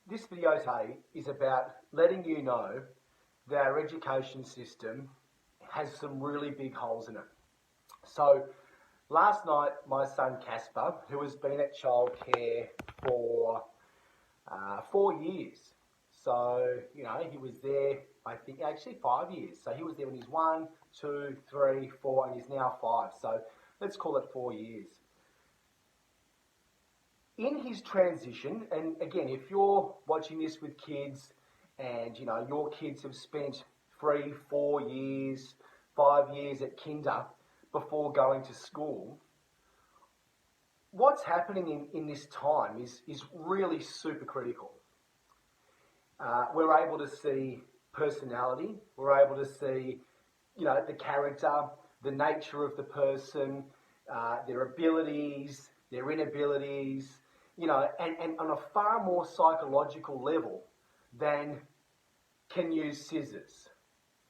This video today is about letting you know that our education system has some really big holes in it. So last night, my son Casper, who has been at childcare for 4 years, so he was there, I think actually 5 years. So he was there when he's 1, 2, 3, 4, and he's now 5. So let's call it 4 years. In his transition, and again, if you're watching this with kids and your kids have spent 3, 4 years, 5 years at kinder before going to school, what's happening in this time is really super critical. We're able to see personality, we're able to see the character, the nature of the person, their abilities, their inabilities, and on a far more psychological level than can use scissors.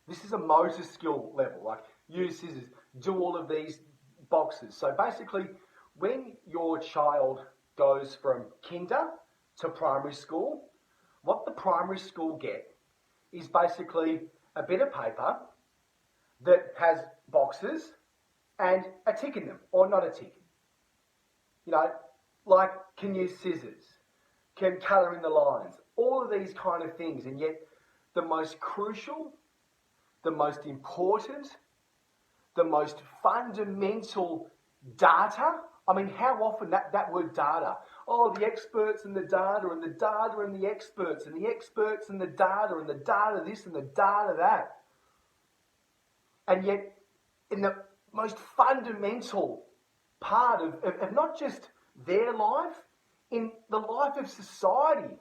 This is a motor skill level, like use scissors, do all of these boxes. So basically, when your child goes from kinder to primary school, what the primary school get is basically a bit of paper that has boxes and a tick in them, or not a tick. Like can use scissors, can colour in the lines, all of these kind of things. And yet the most crucial, the most important, the most fundamental data, I mean, how often that word data, oh, the experts and the data and the data and the experts and the experts and the data and the data this and the data that. And yet in the most fundamental part of not just their life, in the life of society.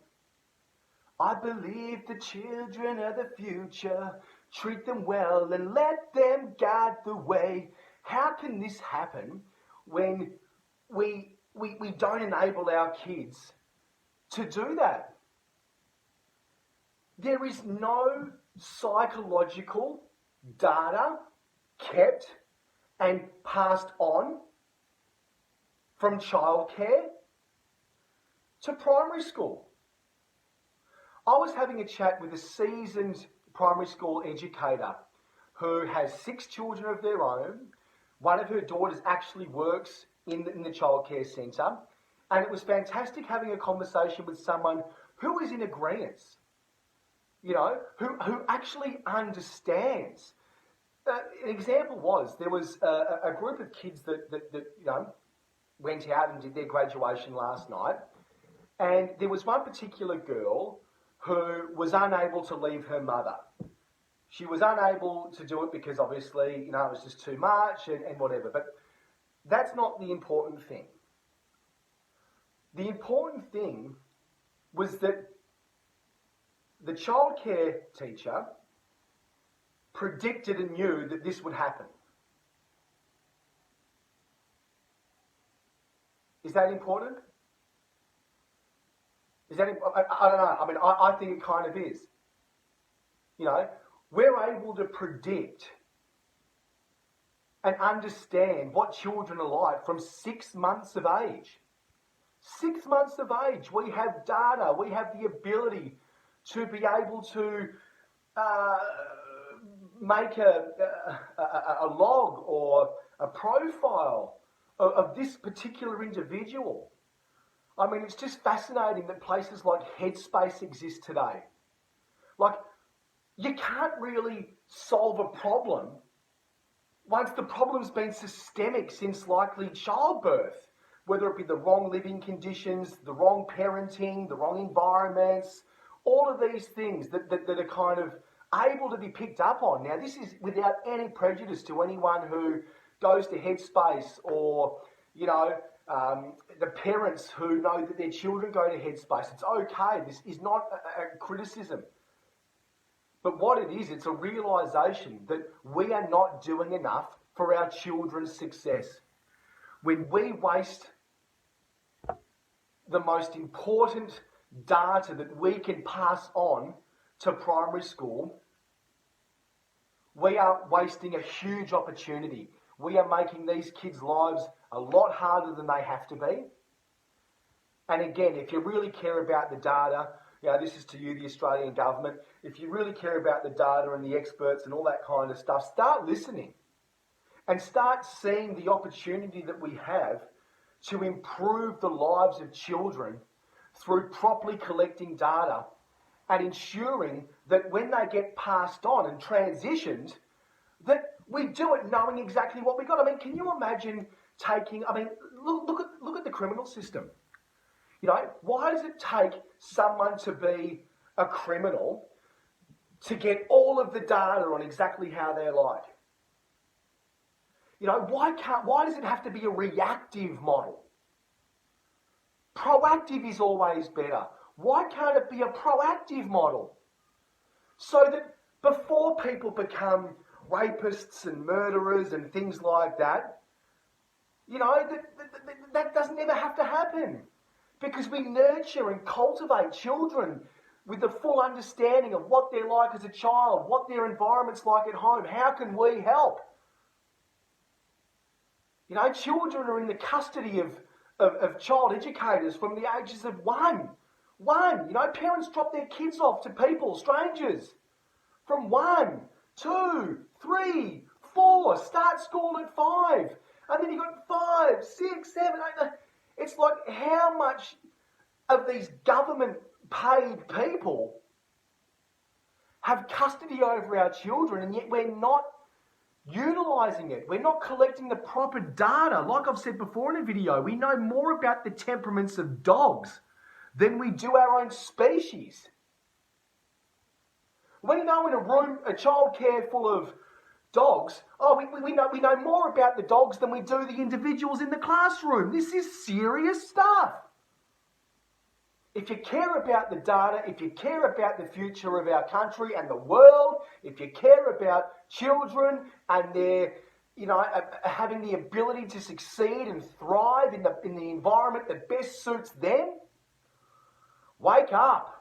I believe the children are the future. Treat them well and let them guide the way. How can this happen when we don't enable our kids to do that? There is no psychological data kept and passed on from childcare to primary school. I was having a chat with a seasoned primary school educator who has 6 children of their own. One of her daughters actually works in the childcare centre, and it was fantastic having a conversation with someone who is in agreement, who actually understands. An example was there was a group of kids that went out and did their graduation last night, and there was one particular girl who was unable to leave her mother. She was unable to do it because obviously, it was just too much and whatever. But that's not the important thing. The important thing was that the childcare teacher predicted and knew that this would happen. Is that important? I don't know. I mean, I think it kind of is. We're able to predict and understand what children are like from 6 months of age. 6 months of age, we have data, we have the ability to be able to make a log or a profile of this particular individual. I mean, it's just fascinating that places like Headspace exist today. Like, you can't really solve a problem once the problem's been systemic since likely childbirth, whether it be the wrong living conditions, the wrong parenting, the wrong environments, all of these things that are kind of able to be picked up on. Now, this is without any prejudice to anyone who goes to Headspace or, the parents who know that their children go to Headspace. It's okay. This is not a criticism. But what it is, it's a realisation that we are not doing enough for our children's success. When we waste the most important data that we can pass on to primary school, we are wasting a huge opportunity. We are making these kids' lives a lot harder than they have to be. And again, if you really care about the data, this is to you, the Australian government. If you really care about the data and the experts and all that kind of stuff, start listening and start seeing the opportunity that we have to improve the lives of children through properly collecting data and ensuring that when they get passed on and transitioned, that we do it knowing exactly what we got. I mean, can you imagine look at the criminal system. Why does it take someone to be a criminal to get all of the data on exactly how they're like? Why does it have to be a reactive model? Proactive is always better. Why can't it be a proactive model? So that before people become rapists and murderers and things like that, that doesn't ever have to happen. Because we nurture and cultivate children with the full understanding of what they're like as a child, what their environment's like at home. How can we help? Children are in the custody of child educators from the ages of one. Parents drop their kids off to people, strangers, from 1, 2, 3, 4, start school at 5. And then you've got 5, 6, 7, 8. It's like, how much of these government-paid people have custody over our children, and yet we're not utilising it. We're not collecting the proper data. Like I've said before in a video, we know more about the temperaments of dogs than we do our own species. We know in a room, a childcare full of dogs, we know more about the dogs than we do the individuals in the classroom. This is serious stuff. If you care about the data, if you care about the future of our country and the world, if you care about children and their, having the ability to succeed and thrive in the environment that best suits them, wake up.